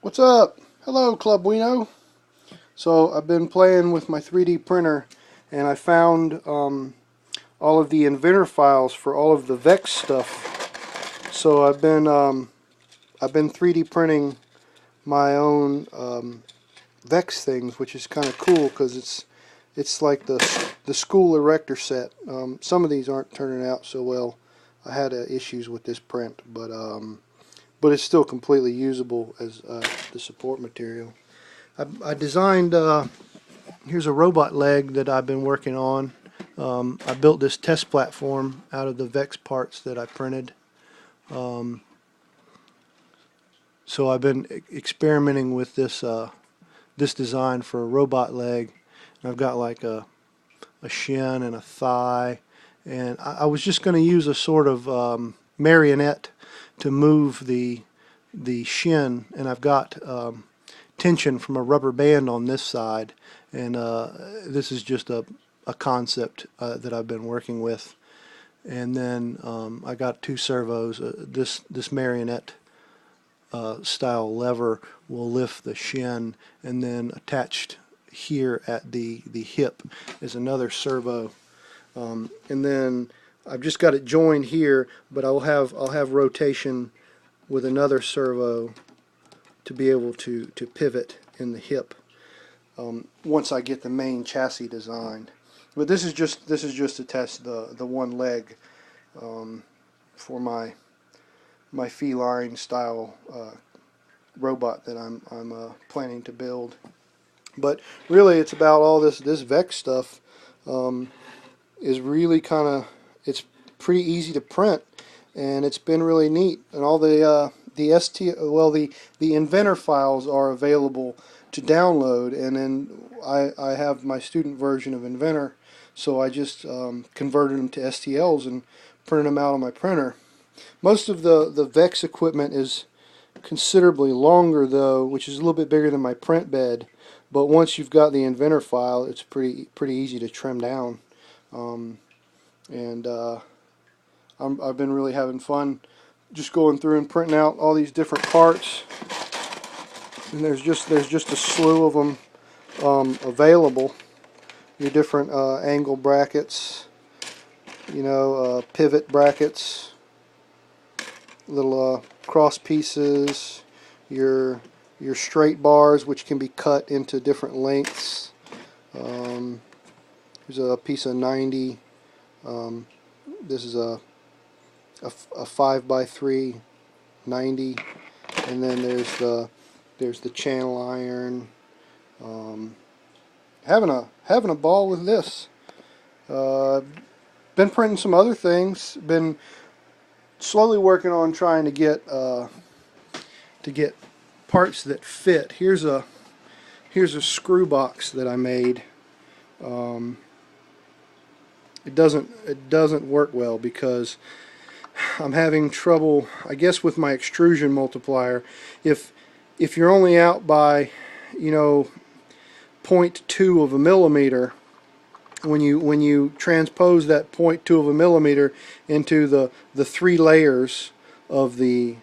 What's up? Hello, Club Wino. So I've been playing with my 3D printer, and I found all of the inventor files for all of the Vex stuff. So I've been 3D printing my own Vex things, which is kind of cool because it's like the school erector set. Some of these aren't turning out so well. I had issues with this print, but it's still completely usable as the support material. I designed, here's a robot leg that I've been working on. I built this test platform out of the Vex parts that I printed. So I've been experimenting with this design for a robot leg. And I've got like a shin and a thigh, and I was just going to use a sort of marionette to move the shin, and I've got tension from a rubber band on this side, and this is just a concept that I've been working with. And then I got two servos. This marionette style lever will lift the shin, and then attached here at the hip is another servo, and then I've just got it joined here, but I'll have rotation with another servo to be able to pivot in the hip once I get the main chassis designed. But this is just to test the one leg for my feline style robot that I'm planning to build. But really, it's about all this Vex stuff. Is really it's pretty easy to print, and it's been really neat. And all the inventor files are available to download, and then I have my student version of Inventor, so I just converted them to STLs and printed them out on my printer. Most of the Vex equipment is considerably longer though, which is a little bit bigger than my print bed. But once you've got the inventor file, it's pretty easy to trim down. I've been really having fun just going through and printing out all these different parts. And there's just a slew of them available. Your different angle brackets, pivot brackets, little cross pieces, your straight bars, which can be cut into different lengths. Here's a piece of 90. This is a 5x3 90, and then there's the channel iron. Having a ball with this. Been printing some other things. Been slowly working on trying to get parts that fit. Here's a screw box that I made. It doesn't work well because I'm having trouble, I guess, with my extrusion multiplier. If you're only out by 0.2 of a millimeter, when you transpose that 0.2 of a millimeter into the three layers of the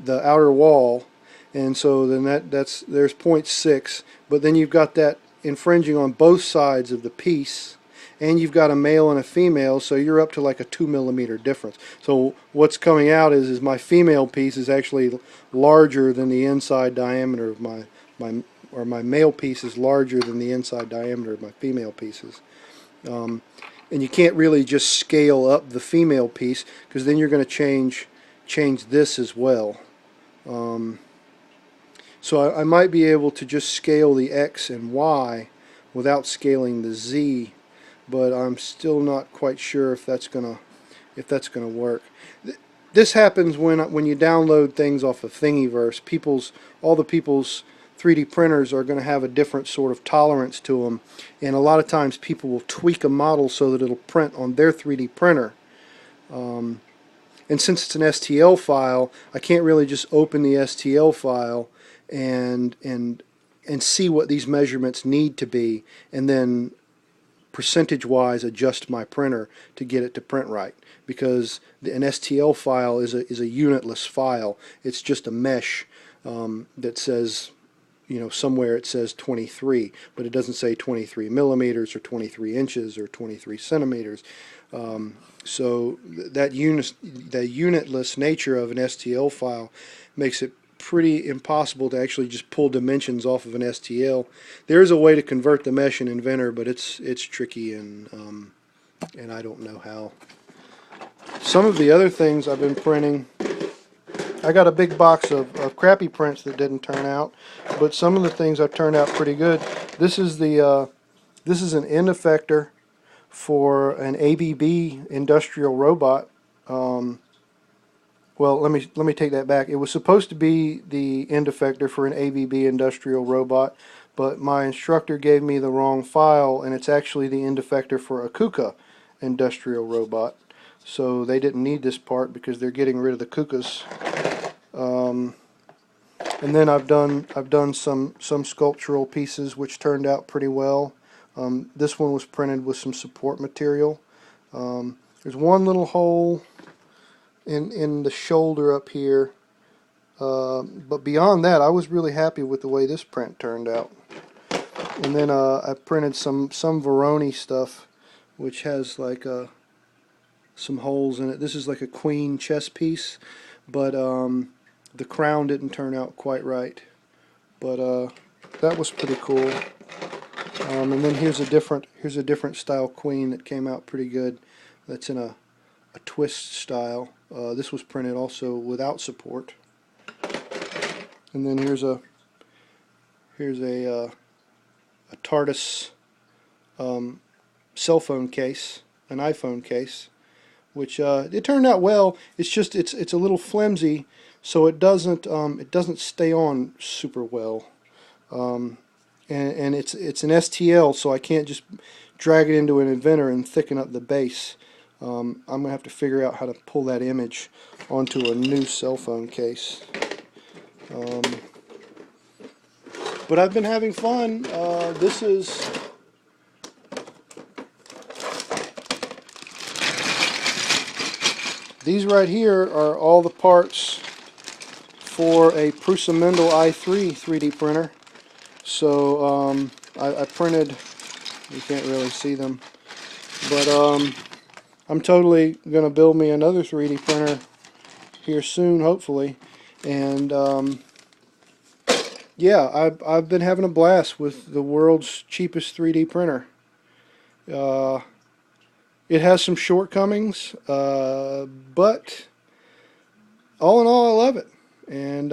outer wall, and so then there's 0.6, but then you've got that infringing on both sides of the piece, and you've got a male and a female, so you're up to like a 2 millimeter difference. So what's coming out is my female piece is actually larger than the inside diameter of my male piece is larger than the inside diameter of my female pieces. And you can't really just scale up the female piece, because then you're going to change this as well. So I might be able to just scale the X and Y without scaling the Z, but I'm still not quite sure if that's gonna work. This happens when you download things off of Thingiverse. All the people's 3D printers are going to have a different sort of tolerance to them, and a lot of times people will tweak a model so that it'll print on their 3D printer. And since it's an STL file, I can't really just open the STL file and see what these measurements need to be, and then percentage-wise adjust my printer to get it to print right, because an STL file is a unitless file. It's just a mesh that says, you know, somewhere it says 23, but it doesn't say 23 millimeters or 23 inches or 23 centimeters. So that unitless nature of an STL file makes it pretty impossible to actually just pull dimensions off of an STL. There is a way to convert the mesh in Inventor, but it's tricky, and I don't know how. Some of the other things I've been printing, I got a big box of crappy prints that didn't turn out, but some of the things have turned out pretty good. This is this is an end effector for an ABB industrial robot. Well, let me take that back. It was supposed to be the end effector for an ABB industrial robot, but my instructor gave me the wrong file, and it's actually the end effector for a KUKA industrial robot. So they didn't need this part because they're getting rid of the KUKAs. And then I've done some sculptural pieces which turned out pretty well. This one was printed with some support material. There's one little hole in the shoulder up here, but beyond that I was really happy with the way this print turned out. And then I printed some Veroni stuff, which has like some holes in it. This is like a queen chess piece, but the crown didn't turn out quite right, but that was pretty cool. And then here's a different style queen that came out pretty good. That's in a twist style. This was printed also without support. And then here's a TARDIS cell phone case, an iPhone case, which it turned out well. It's just it's a little flimsy, so it doesn't stay on super well. And it's an STL, so I can't just drag it into an Inventor and thicken up the base. I'm going to have to figure out how to pull that image onto a new cell phone case. But I've been having fun. These right here are all the parts for a Prusa Mendel i3 3D printer. So I printed, you can't really see them, but I'm totally going to build me another 3D printer here soon, hopefully. And yeah, I've been having a blast with the world's cheapest 3D printer. It has some shortcomings, but all in all, I love it. And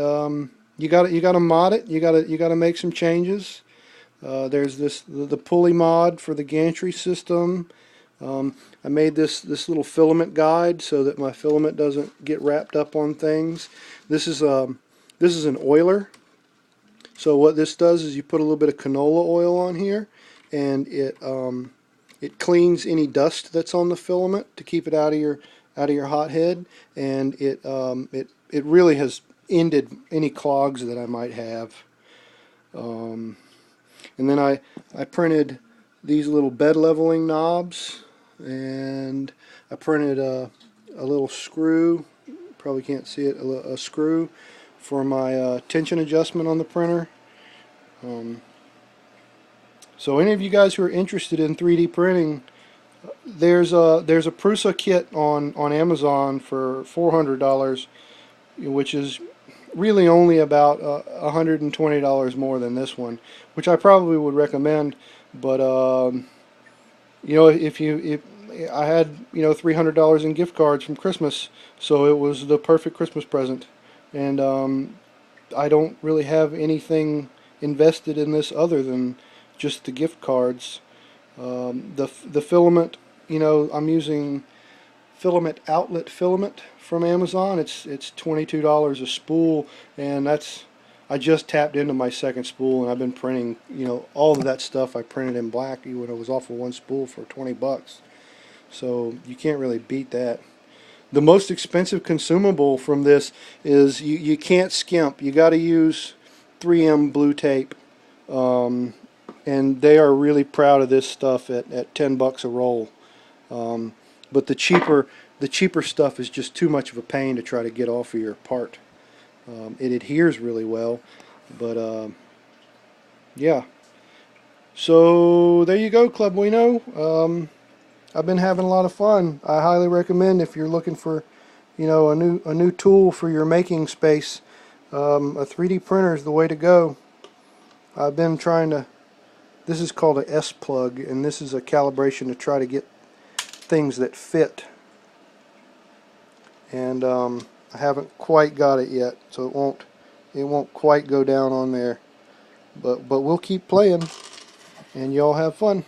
you gotta mod it. You gotta make some changes. There's the pulley mod for the gantry system. I made this little filament guide so that my filament doesn't get wrapped up on things. This is an oiler. So what this does is you put a little bit of canola oil on here, and it cleans any dust that's on the filament to keep it out of your hothead, and it really has ended any clogs that I might have. And then I printed these little bed leveling knobs, and I printed a little screw, probably can't see it, a screw for my tension adjustment on the printer. So any of you guys who are interested in 3D printing, there's a Prusa kit on Amazon for $400, which is really only about $120 more than this one, which I probably would recommend. But you know, if I had, you know, $300 in gift cards from Christmas, so it was the perfect Christmas present. And I don't really have anything invested in this other than just the gift cards. The filament, you know, I'm using filament outlet filament from Amazon. It's $22 a spool, and I just tapped into my second spool, and I've been printing, you know, all of that stuff I printed in black when it was off of one spool for 20 bucks. So you can't really beat that. The most expensive consumable from this is you can't skimp. You got to use 3M blue tape. and they are really proud of this stuff at 10 bucks a roll. But the cheaper stuff is just too much of a pain to try to get off of your part. It adheres really well, but yeah. So there you go, Club Wino. I've been having a lot of fun. I highly recommend, if you're looking for, a new tool for your making space, a 3D printer is the way to go. I've been trying to. This is called a S plug, and this is a calibration to try to get things that fit. And I haven't quite got it yet, so it won't quite go down on there. But we'll keep playing, and y'all have fun.